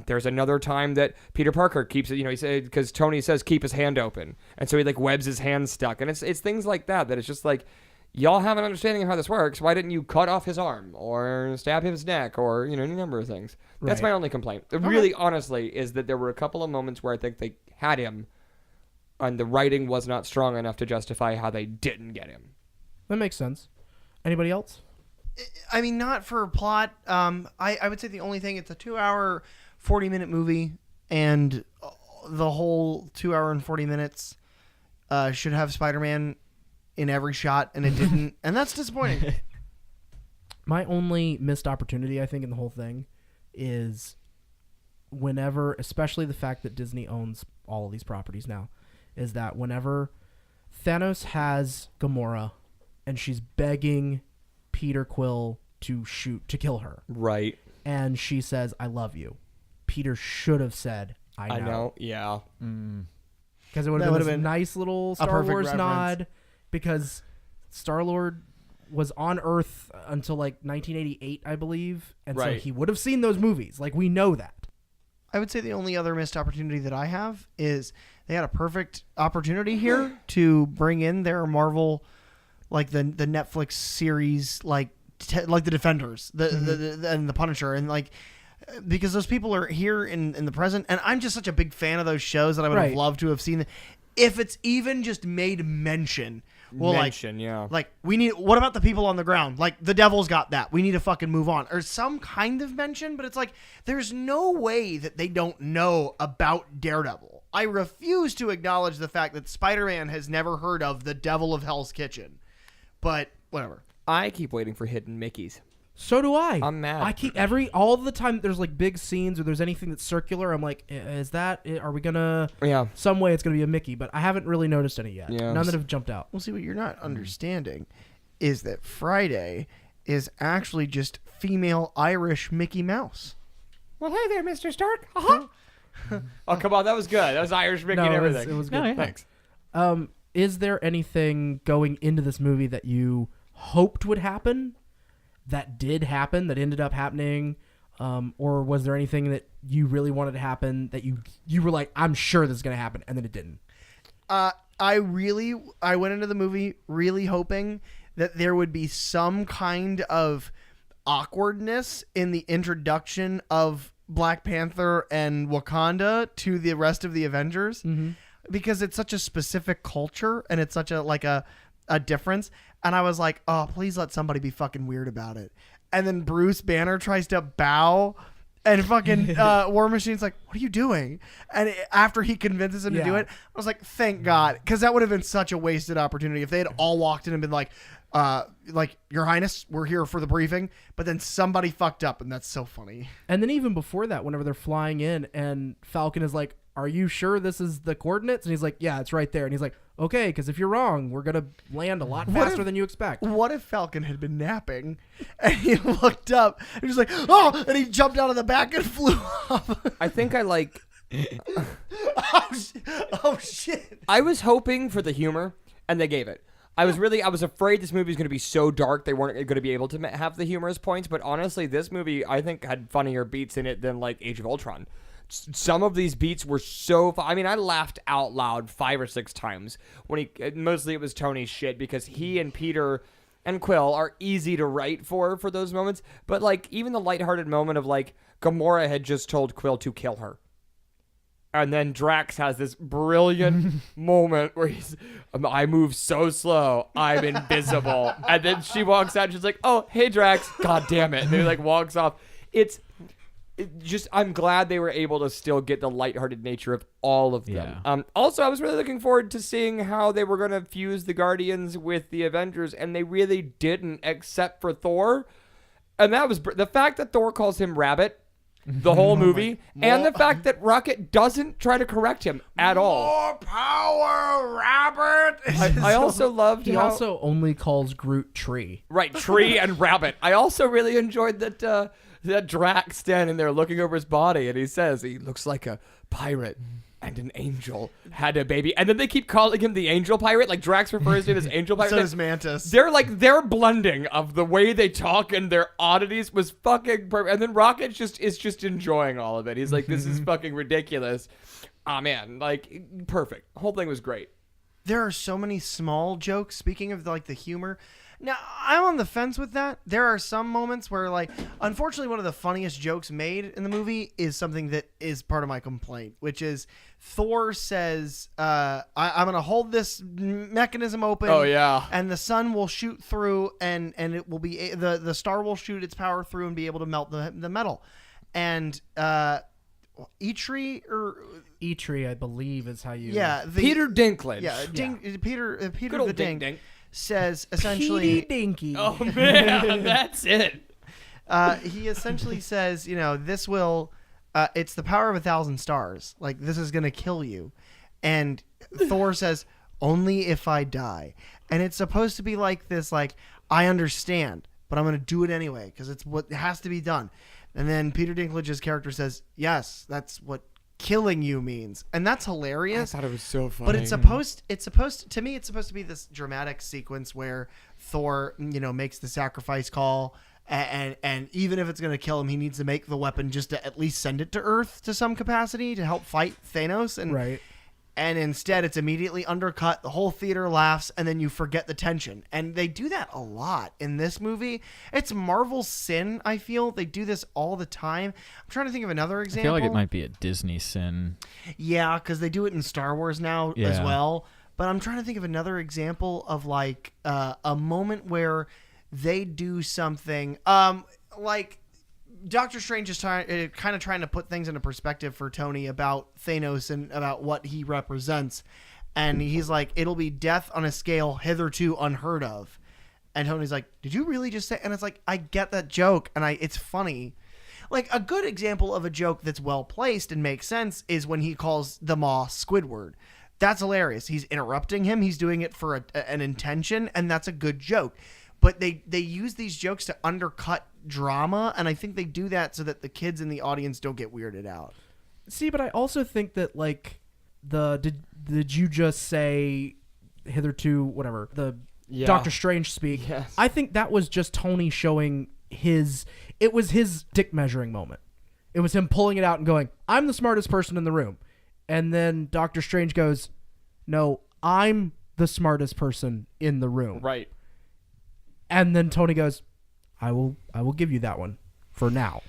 There's another time that Peter Parker keeps it, he said, because Tony says keep his hand open, and so he like webs his hand stuck, and it's things like that it's just like, y'all have an understanding of how this works. Why didn't you cut off his arm or stab his neck or any number of things? That's Right. my only complaint. Really, honestly, is that there were a couple of moments where I think they had him, and the writing was not strong enough to justify how they didn't get him. That makes sense. Anybody else? I mean, not for plot. I would say the only thing, it's a 2-hour, 40-minute movie, and the whole 2 hour and 40 minutes should have Spider-Man in every shot, and it didn't, and that's disappointing. My only missed opportunity, I think, in the whole thing is whenever, especially the fact that Disney owns all of these properties now, is that whenever Thanos has Gamora and she's begging Peter Quill to kill her, Right. and she says, "I love you," Peter should have said, I know. Yeah. Because it would That have would've been a been nice little a Star perfect Wars reference. nod, because Star-Lord was on Earth until like 1988, I believe, and so Right. he would have seen those movies. Like, we know that. I would say the only other missed opportunity that I have is they had a perfect opportunity here to bring in their Marvel, like the Netflix series, like the Defenders, and the Punisher, and like, because those people are here in the present, and I'm just such a big fan of those shows that I would have Right. loved to have seen. If it's even just made mention, well, Yeah. like we need. What about the people on the ground? Like the Devil's got that. We need to fucking move on, or some kind of mention. But it's like there's no way that they don't know about Daredevil. I refuse to acknowledge the fact that Spider-Man has never heard of the Devil of Hell's Kitchen. But whatever. I keep waiting for hidden Mickeys. So do I. I'm mad. I keep all the time there's like big scenes or there's anything that's circular, I'm like, is that it? Are we gonna Yeah. some way it's gonna be a Mickey? But I haven't really noticed any yet. Yeah. None that have jumped out. Well, see, what you're not understanding is that Friday is actually just female Irish Mickey Mouse. Well, hey there, Mr. Stark. Uh-huh. Oh, come on. That was good. That was Irish Mickey and everything. It was good. No, yeah. Thanks. Is there anything going into this movie that you hoped would happen, that did happen, that ended up happening, or was there anything that you really wanted to happen that you were like, I'm sure this is going to happen, and then it didn't? I went into the movie really hoping that there would be some kind of awkwardness in the introduction of Black Panther and Wakanda to the rest of the Avengers, because it's such a specific culture and it's such a difference. And I was like, oh, please let somebody be fucking weird about it. And then Bruce Banner tries to bow, and fucking War Machine's like, what are you doing? And after he convinces him to do Yeah. it, I was like, thank God. Because that would have been such a wasted opportunity if they had all walked in and been like, Your Highness, we're here for the briefing. But then somebody fucked up, and that's so funny. And then even before that, whenever they're flying in and Falcon is like, are you sure this is the coordinates? And he's like, yeah, it's right there. And he's like, okay, because if you're wrong, we're going to land a lot faster than you expect. What if Falcon had been napping and he looked up and he's like, oh, and he jumped out of the back and flew off? I think I like. Oh, shit. I was hoping for the humor, and they gave it. I was afraid this movie was going to be so dark they weren't going to be able to have the humorous points. But honestly, this movie I think had funnier beats in it than like Age of Ultron. Some of these beats were so I mean, I laughed out loud 5 or 6 times when mostly it was Tony's shit, because he and Peter and Quill are easy to write for those moments. But like even the lighthearted moment of like Gamora had just told Quill to kill her. And then Drax has this brilliant moment where I move so slow, I'm invisible. And then she walks out and she's like, oh, hey, Drax. God damn it. And he like walks off. I'm glad they were able to still get the lighthearted nature of all of them. Yeah. Also, I was really looking forward to seeing how they were going to fuse the Guardians with the Avengers, and they really didn't, except for Thor. And that was the fact that Thor calls him Rabbit the whole movie, and the fact that Rocket doesn't try to correct him at all. More power, Rabbit. I also loved He how... also only calls Groot Tree. Right, Tree and Rabbit. I also really enjoyed that Drax standing there looking over his body, and he says he looks like a pirate. and an angel had a baby. And then they keep calling him the angel pirate. Like Drax refers to him as angel pirate. So does Mantis. Their blending of the way they talk and their oddities was fucking perfect. And then Rocket is just enjoying all of it. He's like, this is fucking ridiculous. Ah, man, like, perfect. The whole thing was great. There are so many small jokes. Speaking of like the humor, now I'm on the fence with that. There are some moments where, like, unfortunately, one of the funniest jokes made in the movie is something that is part of my complaint, which is Thor says, "I'm gonna hold this mechanism open. Oh yeah, and the sun will shoot through, and it will be the star will shoot its power through and be able to melt the metal." And Eitri, I believe, is how you. Yeah, Peter Dinklage. Yeah, Peter Good the old Dink Dink. says essentially. Petey Dinky. Oh man, that's it. He essentially says, this will. It's the power of 1,000 stars. Like, this is gonna kill you, and Thor says, "Only if I die." And it's supposed to be like this, like, I understand, but I'm gonna do it anyway because it's what has to be done. And then Peter Dinklage's character says, "Yes, that's what killing you means," and that's hilarious. I thought it was so funny. But it's supposed to be this dramatic sequence where Thor, makes the sacrifice call, and even if it's going to kill him, he needs to make the weapon just to at least send it to Earth to some capacity to help fight Thanos. And Right. And instead, it's immediately undercut. The whole theater laughs, and then you forget the tension. And they do that a lot in this movie. It's Marvel's sin, I feel. They do this all the time. I'm trying to think of another example. I feel like it might be a Disney sin. Yeah, because they do it in Star Wars now as well. But I'm trying to think of another example of, like, a moment where they do something. Like, Doctor Strange is kind of trying to put things into perspective for Tony about Thanos and about what he represents. And he's like, it'll be death on a scale hitherto unheard of. And Tony's like, did you really just say? And it's like, I get that joke, and it's funny. Like, a good example of a joke that's well placed and makes sense is when he calls the Maw Squidward. That's hilarious. He's interrupting him. He's doing it for an intention, and that's a good joke. But they use these jokes to undercut drama, and I think they do that so that the kids in the audience don't get weirded out. See, but I also think that, like, did you just say hitherto whatever the Doctor Strange speak? Yes. I think that was just Tony showing it was his dick measuring moment. It was him pulling it out and going, "I'm the smartest person in the room," and then Doctor Strange goes, "No, I'm the smartest person in the room." Right. And then Tony goes, I will give you that one for now.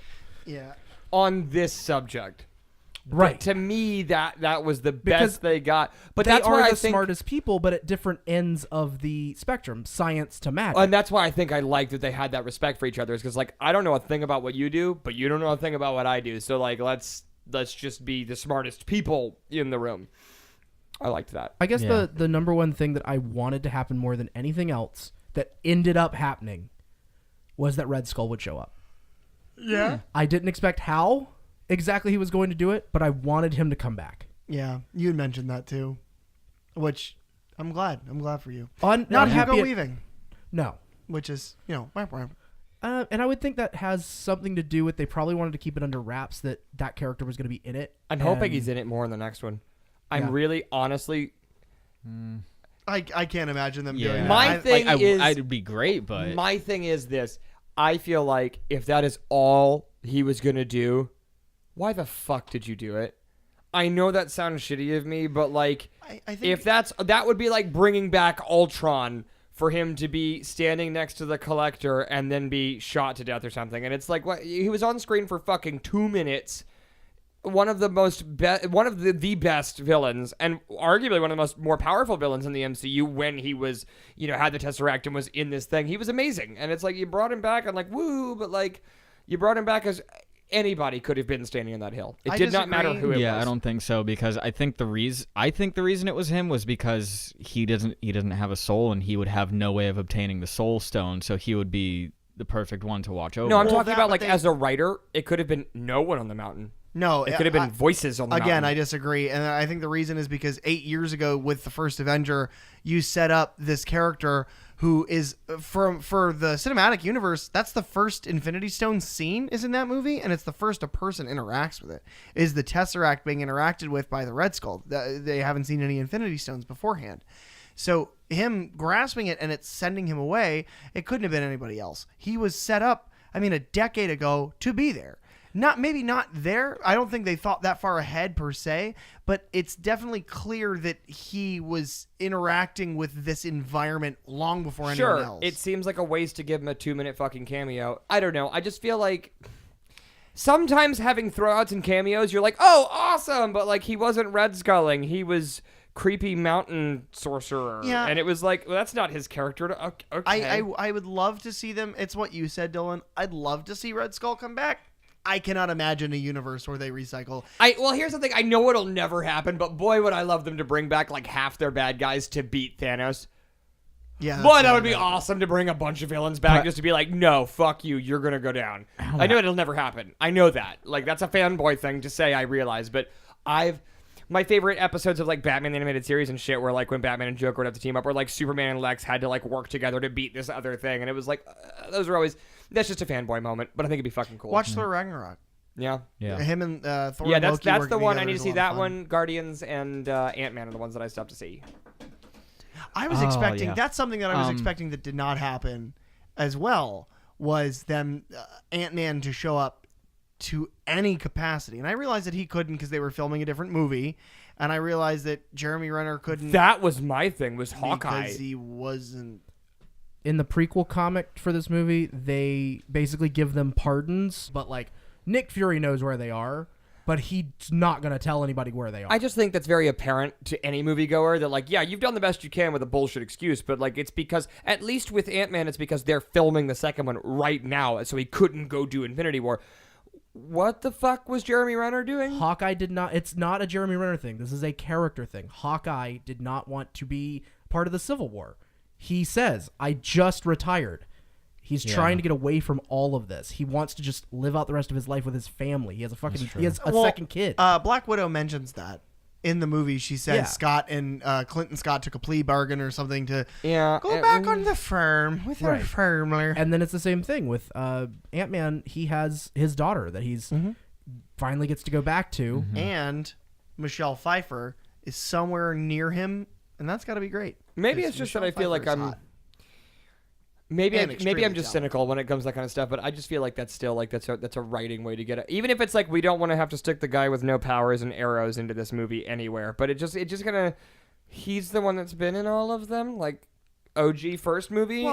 Yeah. On this subject. Right. To me, that was the Because best they got. But they that's are why the I think, smartest people, but at different ends of the spectrum, science to magic. and that's why I think I liked that they had that respect for each other. Is because, like, I don't know a thing about what you do, but you don't know a thing about what I do. So, like, let's just be the smartest people in the room. I liked that. I guess the number one thing that I wanted to happen more than anything else that ended up happening was that Red Skull would show up. Yeah. I didn't expect how exactly he was going to do it, but I wanted him to come back. Yeah. You had mentioned that too, which I'm glad. I'm glad for you. Not Not happy. Hugo Weaving, No. which is, And I would think that has something to do with they probably wanted to keep it under wraps that character was going to be in it. I'm hoping he's in it more in the next one. I'm really, honestly... I can't imagine them doing that. My thing is... I'd be great, but... My thing is this. I feel like if that is all he was going to do, why the fuck did you do it? I know that sounds shitty of me, but, like, I think if that would be like bringing back Ultron for him to be standing next to the Collector and then be shot to death or something. And it's like, what? He was on screen for fucking 2 minutes. One of the the best villains, and arguably one of the more powerful villains in the MCU when he was, had the Tesseract and was in this thing. He was amazing. And it's like, you brought him back, I'm like, woo, but, like, you brought him back as anybody could have been standing on that hill. It did not matter who it was. Yeah, I don't think so, because I think the reason it was him was because he doesn't have a soul, and he would have no way of obtaining the Soul Stone, so he would be the perfect one to watch over. No, I'm talking about, like, as a writer, it could have been no one on the mountain. No, It could have been voices on the Again, mountain. I disagree, and I think the reason is because 8 years ago with the first Avenger, you set up this character who is for the cinematic universe. That's the first Infinity Stone scene is in that movie, and it's the first a person interacts with it. Is the Tesseract being interacted with by the Red Skull? They haven't seen any Infinity Stones beforehand, so him grasping it and it's sending him away. It couldn't have been anybody else. He was set up, I mean, a decade ago to be there. Maybe not there. I don't think they thought that far ahead per se, but it's definitely clear that he was interacting with this environment long before anyone else. It seems like a waste to give him a 2-minute fucking cameo. I don't know. I just feel like sometimes having throwouts and cameos, you're like, oh, awesome, but like he wasn't Red Skulling. He was creepy mountain sorcerer. Yeah. And it was like, well, that's not his character. Okay. I would love to see them. It's what you said, Dylan. I'd love to see Red Skull come back. I cannot imagine a universe where they recycle. Well, here's the thing. I know it'll never happen, but boy, would I love them to bring back like half their bad guys to beat Thanos. Yeah, Boy, that would be awesome to bring a bunch of villains back just to be like, no, fuck you, you're gonna go down. I know it'll never happen. I know that. Like, that's a fanboy thing to say, I realize, but my favorite episodes of like Batman the Animated Series and shit were like when Batman and Joker would have to team up, or like Superman and Lex had to like work together to beat this other thing, and it was like those are always, that's just a fanboy moment, but I think it'd be fucking cool. Watch Thor Ragnarok. Yeah. Him and Thor. Yeah, and that's Loki the one I together need to is a see. lot of That fun. one, Guardians and Ant-Man are the ones that I still have to see. I was expecting. yeah. That's something that I was expecting that did not happen, as well. Was them Ant-Man to show up to any capacity, and I realized that he couldn't because they were filming a different movie, and I realized that Jeremy Renner couldn't. That was my thing. Was Hawkeye? Because he wasn't. In the prequel comic for this movie, they basically give them pardons, but like Nick Fury knows where they are, but he's not going to tell anybody where they are. I just think that's very apparent to any moviegoer that, like, yeah, you've done the best you can with a bullshit excuse, but, like, it's because, at least with Ant-Man, it's because they're filming the second one right now, so he couldn't go do Infinity War. What the fuck was Jeremy Renner doing? Hawkeye did not. It's not a Jeremy Renner thing. This is a character thing. Hawkeye did not want to be part of the Civil War. He says, I just retired. He's trying to get away from all of this. He wants to just live out the rest of his life with his family. He has a second kid. Black Widow mentions that in the movie. She says Scott and Clinton Scott took a plea bargain or something to go back on the firm with her firmler. And then it's the same thing with Ant-Man. He has his daughter that he's finally gets to go back to. And Michelle Pfeiffer is somewhere near him, and that's got to be great. Maybe it's just that I feel like I'm... Maybe I'm just talented. cynical when it comes to that kind of stuff, but I just feel like that's still like that's a writing way to get it. Even if it's like we don't want to have to stick the guy with no powers and arrows into this movie anywhere, but it just gonna, he's the one that's been in all of them, like OG first movie,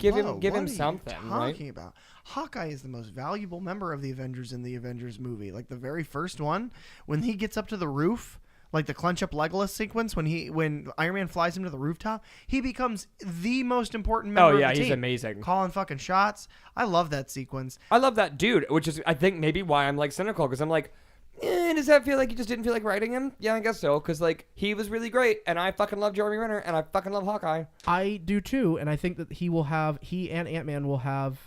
give him something. What are you talking about? Hawkeye is the most valuable member of the Avengers in the Avengers movie. Like the very first one, when he gets up to the roof. Like the clench up Legolas sequence when Iron Man flies him to the rooftop, he becomes the most important member of the team. He's amazing. Calling fucking shots. I love that sequence. I love that dude, which is I think maybe why I'm like cynical, because I'm like, does that feel like you just didn't feel like writing him? Yeah, I guess so, because like he was really great, and I fucking love Jeremy Renner, and I fucking love Hawkeye. I do too, and I think that he and Ant-Man will have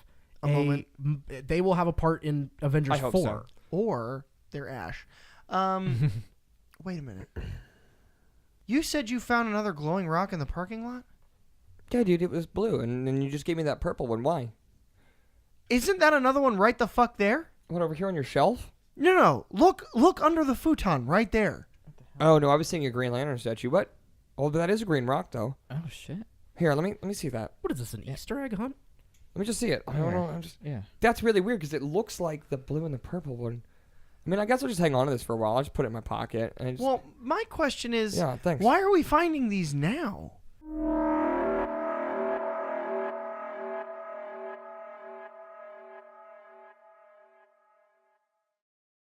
a moment. They will have a part in Avengers 4. So. Or they're Ash. Wait a minute. You said you found another glowing rock in the parking lot? Yeah, dude, it was blue, and then you just gave me that purple one. Why? Isn't that another one right the fuck there? What, over here on your shelf? No. Look under the futon right there. Oh, no, I was seeing a Green Lantern statue. What? Oh, but that is a green rock, though. Oh shit. Here, let me see that. What is this, an Easter egg hunt? Let me just see it. I don't know. That's really weird, because it looks like the blue and the purple one. I mean, I guess I'll just hang on to this for a while. I'll just put it in my pocket. And Well, my question is, thanks. why are we finding these now?